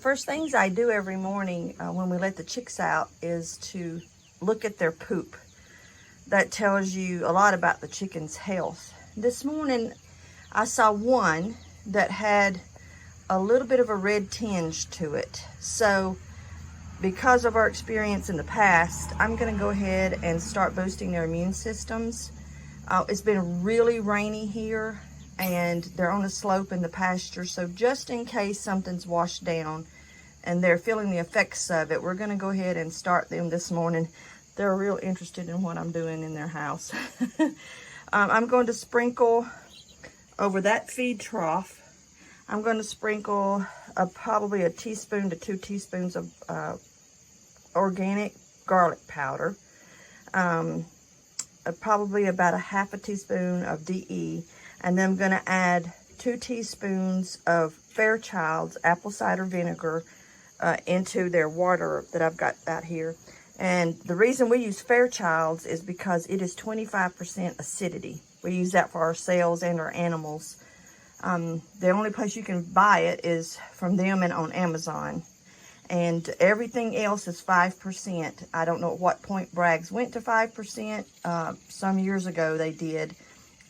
first things I do every morning when we let the chicks out is to look at their poop. That tells you a lot about the chicken's health. This morning, I saw one that had a little bit of a red tinge to it. So because of our experience in the past, I'm gonna go ahead and start boosting their immune systems. It's been really rainy here and they're on a slope in the pasture. So just in case something's washed down and they're feeling the effects of it, we're gonna go ahead and start them this morning. They're real interested in what I'm doing in their house. I'm going to sprinkle over that feed trough. I'm going to sprinkle probably a teaspoon to 2 teaspoons of organic garlic powder. Probably about a half a teaspoon of DE. And then I'm going to add 2 teaspoons of Fairchild's apple cider vinegar into their water that I've got out here. And the reason we use Fairchild's is because it is 25% acidity. We use that for ourselves and our animals. The only place you can buy it is from them and on Amazon. And everything else is 5%. I don't know at what point Bragg's went to 5%. Some years ago they did.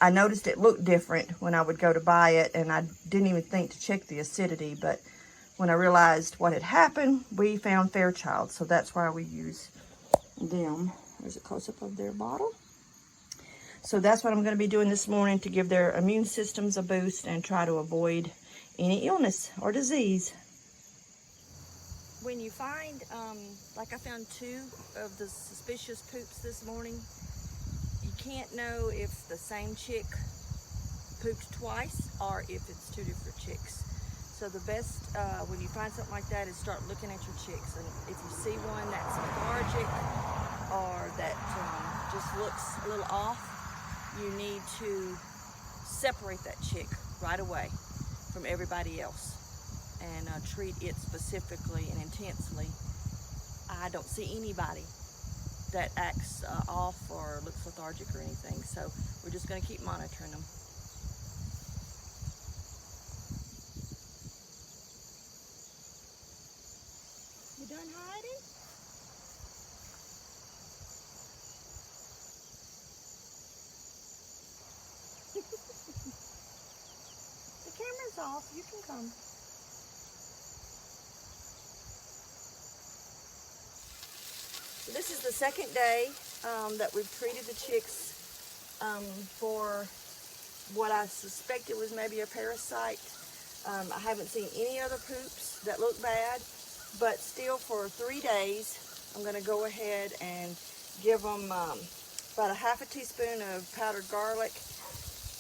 I noticed it looked different when I would go to buy it, and I didn't even think to check the acidity. But when I realized what had happened, we found Fairchild. So that's why we use them. There's a close-up of their bottle. So that's what I'm going to be doing this morning to give their immune systems a boost and try to avoid any illness or disease. When you find, like I found 2 of the suspicious poops this morning, you can't know if the same chick pooped twice or if it's 2 different chicks. So the best, when you find something like that, is start looking at your chicks. And if you see one that's lethargic or that just looks a little off, you need to separate that chick right away from everybody else and treat it specifically and intensely. I don't see anybody that acts off or looks lethargic or anything, so we're just going to keep monitoring them. You done hiding? The camera's off. You can come. So this is the second day that we've treated the chicks for what I suspected was maybe a parasite. I haven't seen any other poops that look bad, but still for 3 days, I'm going to go ahead and give them about a half a teaspoon of powdered garlic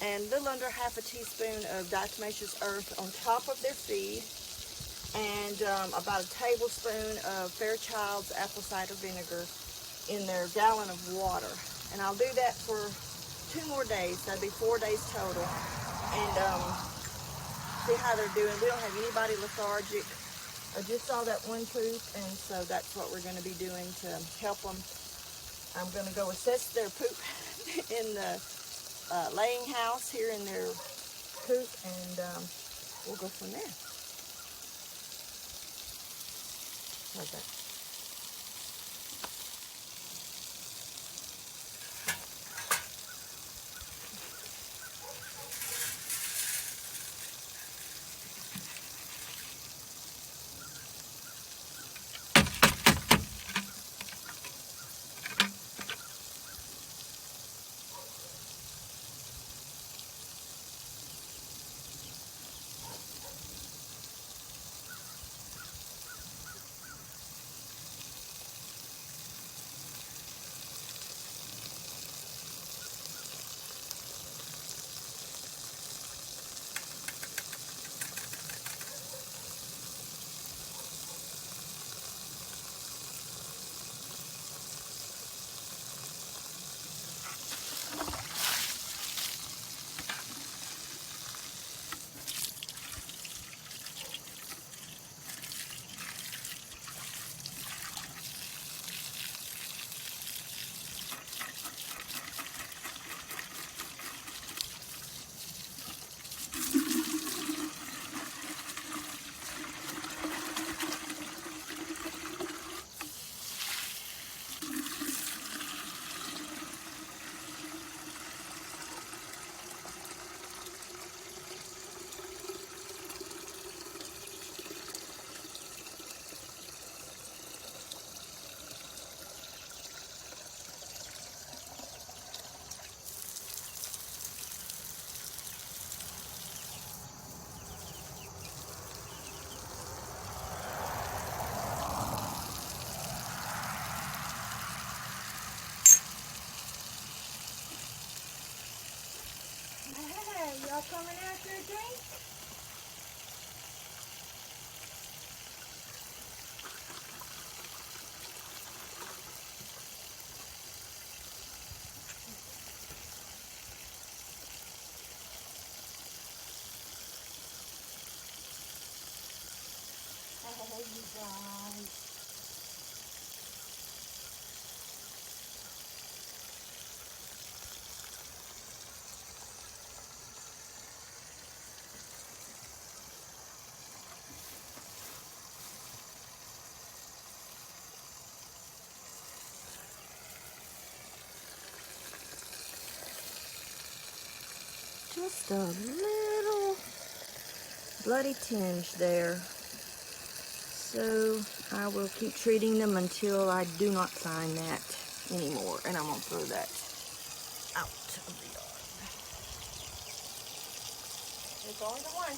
and a little under half a teaspoon of diatomaceous earth on top of their feed, and about a tablespoon of Fairchild's apple cider vinegar in their gallon of water. And I'll do that for 2 more days. That'd be 4 days total. And see how they're doing. We don't have anybody lethargic. I just saw that one poop, and so that's what we're going to be doing to help them. I'm going to go assess their poop in the laying house here in their coop, and we'll go from there. How's that? Hey, y'all coming after a drink? Hey, you guys. Just a little bloody tinge there. So I will keep treating them until I do not find that anymore. And I'm going to throw that out of the yard. There's only the one.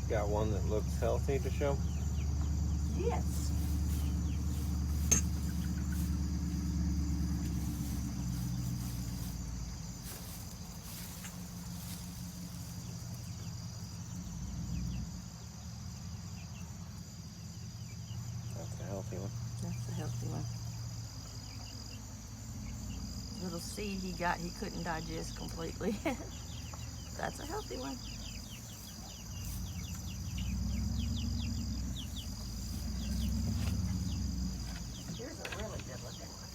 Got one that looks healthy to show? Yes. That's a healthy one. That's a healthy one. Little seed he got, he couldn't digest completely. That's a healthy one. Here's a really good looking one.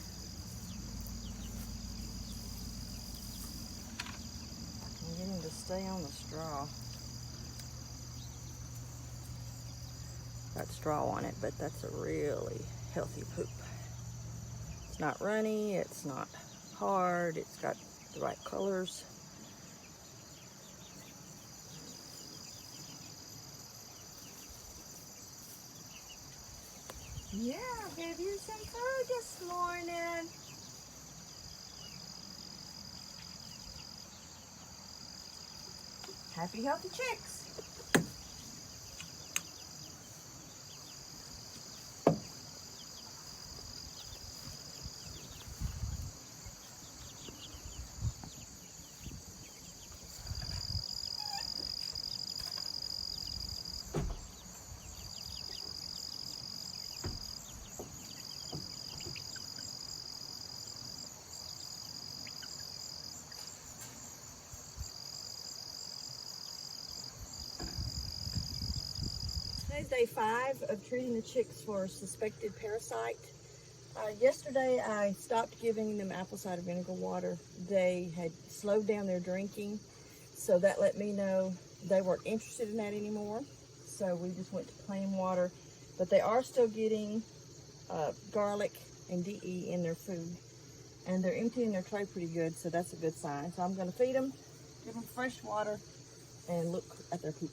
I can get him to stay on the straw. Got straw on it, but that's a really healthy poop. It's not runny, it's not hard, it's got the right colors. Yeah, I gave you some food this morning. Happy healthy chicks. Today's day 5 of treating the chicks for suspected parasite. Yesterday I stopped giving them apple cider vinegar water. They had slowed down their drinking, so that let me know they weren't interested in that anymore. So we just went to plain water, but they are still getting garlic and DE in their food, and they're emptying their tray pretty good, so that's a good sign. So I'm going to feed them, give them fresh water, and look at their poop.